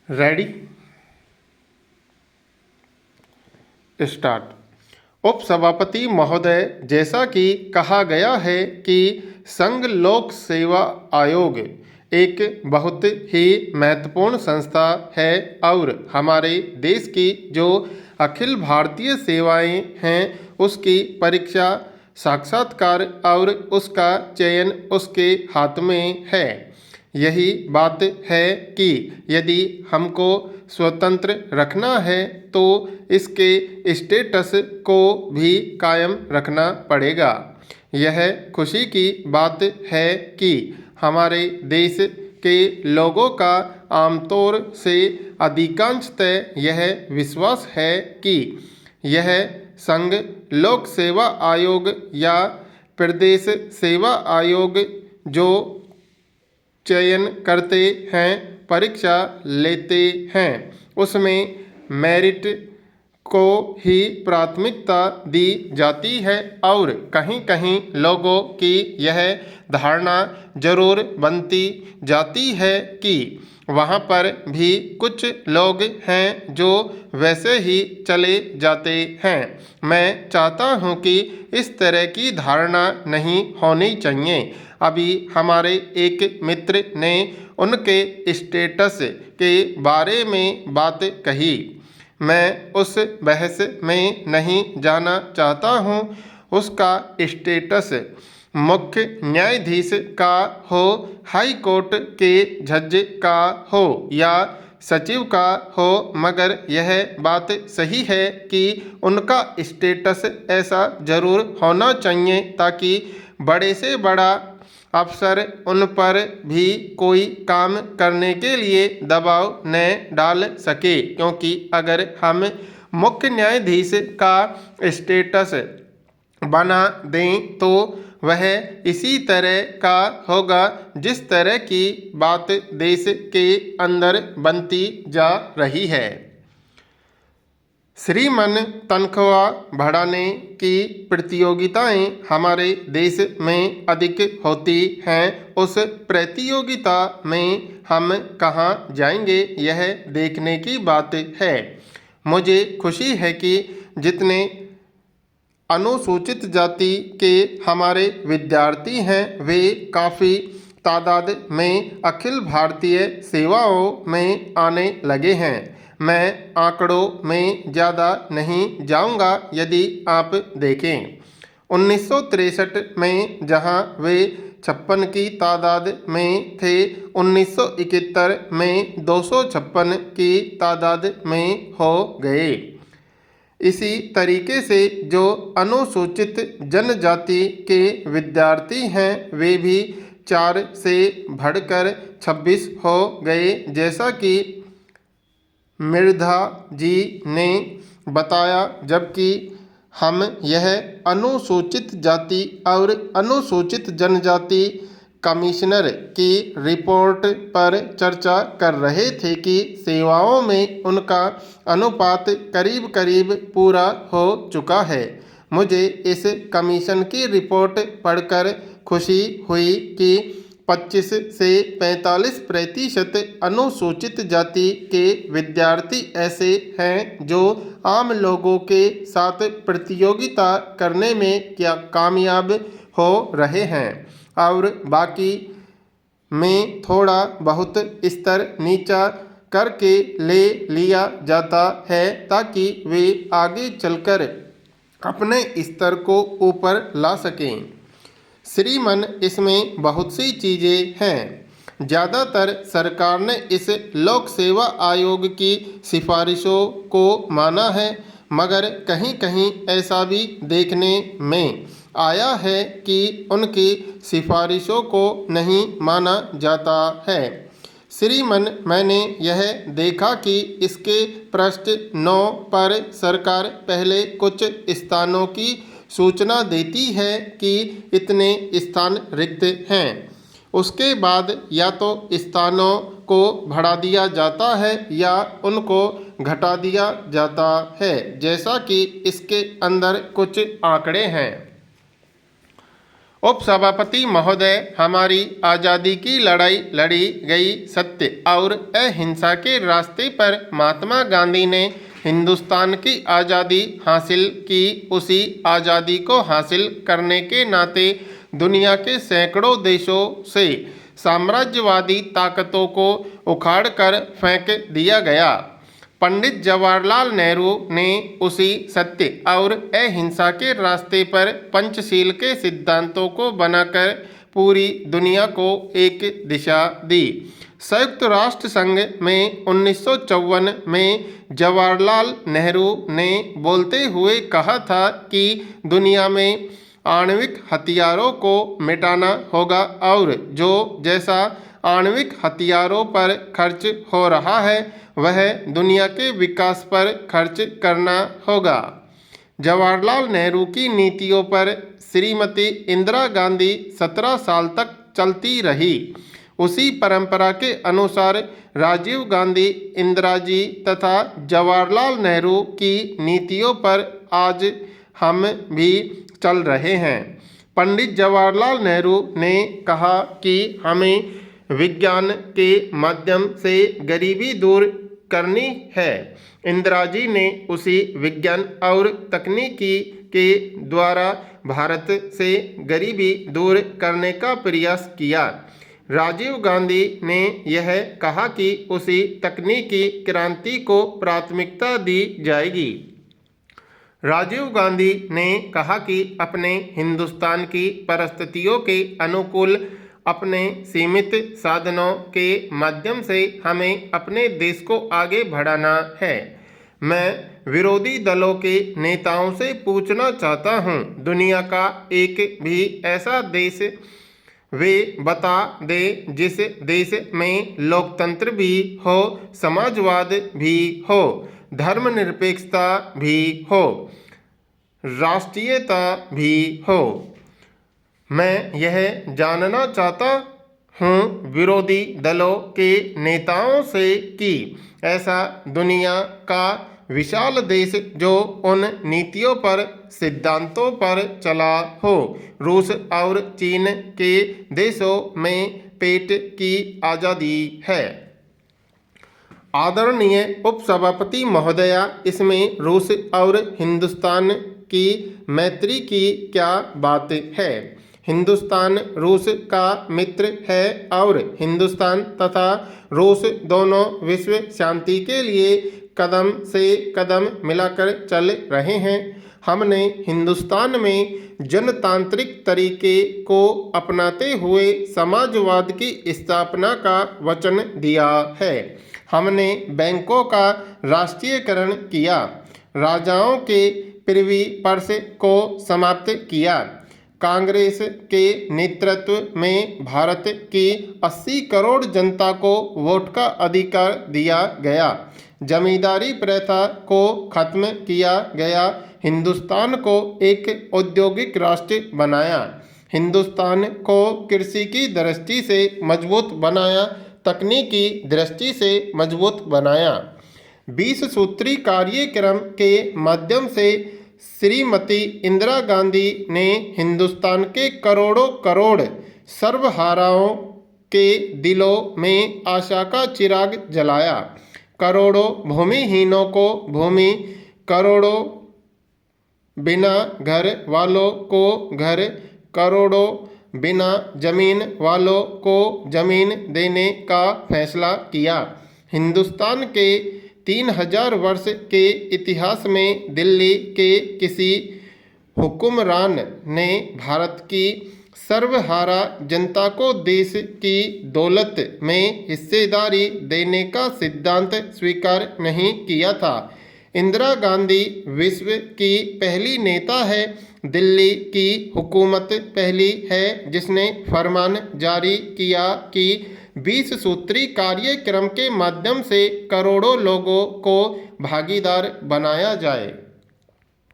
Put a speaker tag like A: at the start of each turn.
A: Ready, start. उपसभापति महोदय, जैसा कि कहा गया है कि संघ लोक सेवा आयोग एक बहुत ही महत्वपूर्ण संस्था है और हमारे देश की जो अखिल भारतीय सेवाएं हैं उसकी परीक्षा, साक्षात्कार और उसका चयन उसके हाथ में है। यही बात है कि यदि हमको स्वतंत्र रखना है तो इसके स्टेटस को भी कायम रखना पड़ेगा। यह खुशी की बात है कि हमारे देश के लोगों का आमतौर से अधिकांशतः यह विश्वास है कि यह संघ लोक सेवा आयोग या प्रदेश सेवा आयोग जो चयन करते हैं, परीक्षा लेते हैं, उसमें मेरिट को ही प्राथमिकता दी जाती है और कहीं कहीं लोगों की यह धारणा जरूर बनती जाती है कि वहाँ पर भी कुछ लोग हैं जो वैसे ही चले जाते हैं। मैं चाहता हूँ कि इस तरह की धारणा नहीं होनी चाहिए। अभी हमारे एक मित्र ने उनके स्टेटस के बारे में बात कही। मैं उस बहस में नहीं जाना चाहता हूँ। उसका स्टेटस मुख्य न्यायाधीश का हो, हाई कोर्ट के जज का हो या सचिव का हो, मगर यह बात सही है कि उनका स्टेटस ऐसा जरूर होना चाहिए ताकि बड़े से बड़ा अफसर उन पर भी कोई काम करने के लिए दबाव न डाल सके, क्योंकि अगर हम मुख्य न्यायाधीश का स्टेटस बना दें तो वह इसी तरह का होगा जिस तरह की बात देश के अंदर बनती जा रही है। श्रीमान तनख्वाह बढ़ाने की प्रतियोगिताएं हमारे देश में अधिक होती हैं। उस प्रतियोगिता में हम कहाँ जाएंगे, यह देखने की बात है। मुझे खुशी है कि जितने अनुसूचित जाति के हमारे विद्यार्थी हैं वे काफ़ी तादाद में अखिल भारतीय सेवाओं में आने लगे हैं। मैं आंकड़ों में ज़्यादा नहीं जाऊंगा। यदि आप देखें 1963 में जहां वे 56 की तादाद में थे, 1971 में 256 की तादाद में हो गए। इसी तरीके से जो अनुसूचित जनजाति के विद्यार्थी हैं वे भी 4 से बढ़कर 26 हो गए, जैसा कि मृधा जी ने बताया। जबकि हम यह अनुसूचित जाति और अनुसूचित जनजाति कमिश्नर की रिपोर्ट पर चर्चा कर रहे थे कि सेवाओं में उनका अनुपात करीब करीब पूरा हो चुका है। मुझे इस कमीशन की रिपोर्ट पढ़कर खुशी हुई कि 25 से 45% अनुसूचित जाति के विद्यार्थी ऐसे हैं जो आम लोगों के साथ प्रतियोगिता करने में क्या कामयाब हो रहे हैं और बाकी में थोड़ा बहुत स्तर नीचा करके ले लिया जाता है ताकि वे आगे चलकर अपने स्तर को ऊपर ला सकें। श्रीमान, इसमें बहुत सी चीज़ें हैं। ज़्यादातर सरकार ने इस लोक सेवा आयोग की सिफारिशों को माना है, मगर कहीं कहीं ऐसा भी देखने में आया है कि उनकी सिफारिशों को नहीं माना जाता है। श्रीमान, मैंने यह देखा कि इसके पृष्ठ 9 पर सरकार पहले कुछ स्थानों की सूचना देती है कि इतने स्थान रिक्त हैं। उसके बाद या तो स्थानों को बढ़ा दिया जाता है या उनको घटा दिया जाता है, जैसा कि इसके अंदर कुछ आंकड़े हैं। उपसभापति महोदय, हमारी आज़ादी की लड़ाई लड़ी गई सत्य और अहिंसा के रास्ते पर महात्मा गांधी ने हिंदुस्तान की आज़ादी हासिल की। उसी आज़ादी को हासिल करने के नाते दुनिया के सैकड़ों देशों से साम्राज्यवादी ताकतों को उखाड़कर फेंक दिया गया। पंडित जवाहरलाल नेहरू ने उसी सत्य और अहिंसा के रास्ते पर पंचशील के सिद्धांतों को बनाकर पूरी दुनिया को एक दिशा दी। संयुक्त राष्ट्र संघ में 1954 में जवाहरलाल नेहरू ने बोलते हुए कहा था कि दुनिया में आणविक हथियारों को मिटाना होगा और जो जैसा आणविक हथियारों पर खर्च हो रहा है वह दुनिया के विकास पर खर्च करना होगा। जवाहरलाल नेहरू की नीतियों पर श्रीमती इंदिरा गांधी 17 साल तक चलती रही। उसी परंपरा के अनुसार राजीव गांधी, इंदिरा जी तथा जवाहरलाल नेहरू की नीतियों पर आज हम भी चल रहे हैं। पंडित जवाहरलाल नेहरू ने कहा कि हमें विज्ञान के माध्यम से गरीबी दूर करनी है। इंदिरा जी ने उसी विज्ञान और तकनीकी के द्वारा भारत से गरीबी दूर करने का प्रयास किया। राजीव गांधी ने यह कहा कि उसी तकनीकी क्रांति को प्राथमिकता दी जाएगी। राजीव गांधी ने कहा कि अपने हिंदुस्तान की परिस्थितियों के अनुकूल अपने सीमित साधनों के माध्यम से हमें अपने देश को आगे बढ़ाना है। मैं विरोधी दलों के नेताओं से पूछना चाहता हूं, दुनिया का एक भी ऐसा देश वे बता दे जिस देश में लोकतंत्र भी हो, समाजवाद भी हो, धर्मनिरपेक्षता भी हो, राष्ट्रीयता भी हो। मैं यह जानना चाहता हूँ विरोधी दलों के नेताओं से कि ऐसा दुनिया का विशाल देश जो उन नीतियों पर, सिद्धांतों पर चला हो, रूस और चीन के देशों में पेट की आज़ादी है। आदरणीय उपसभापति महोदया, इसमें रूस और हिंदुस्तान की मैत्री की क्या बात है? हिंदुस्तान रूस का मित्र है और हिंदुस्तान तथा रूस दोनों विश्व शांति के लिए कदम से कदम मिलाकर चल रहे हैं। हमने हिंदुस्तान में जनतांत्रिक तरीके को अपनाते हुए समाजवाद की स्थापना का वचन दिया है। हमने बैंकों का राष्ट्रीयकरण किया, राजाओं के प्रिवी पर्स को समाप्त किया, कांग्रेस के नेतृत्व में भारत की 80 करोड़ जनता को वोट का अधिकार दिया गया, जमींदारी प्रथा को खत्म किया गया, हिंदुस्तान को एक औद्योगिक राष्ट्र बनाया, हिंदुस्तान को कृषि की दृष्टि से मजबूत बनाया, तकनीकी दृष्टि से मजबूत बनाया। 20 सूत्री कार्यक्रम के माध्यम से श्रीमती इंदिरा गांधी ने हिंदुस्तान के करोड़ों करोड़ सर्वहाराओं के दिलों में आशा का चिराग जलाया। करोड़ों भूमिहीनों को भूमि, करोड़ों बिना घर वालों को घर, करोड़ों बिना जमीन वालों को जमीन देने का फैसला किया। हिंदुस्तान के 3000 वर्ष के इतिहास में दिल्ली के किसी हुक्मरान ने भारत की सर्वहारा जनता को देश की दौलत में हिस्सेदारी देने का सिद्धांत स्वीकार नहीं किया था। इंदिरा गांधी विश्व की पहली नेता है। दिल्ली की हुकूमत पहली है जिसने फरमान जारी किया कि 20 सूत्री कार्यक्रम के माध्यम से करोड़ों लोगों को भागीदार बनाया जाए।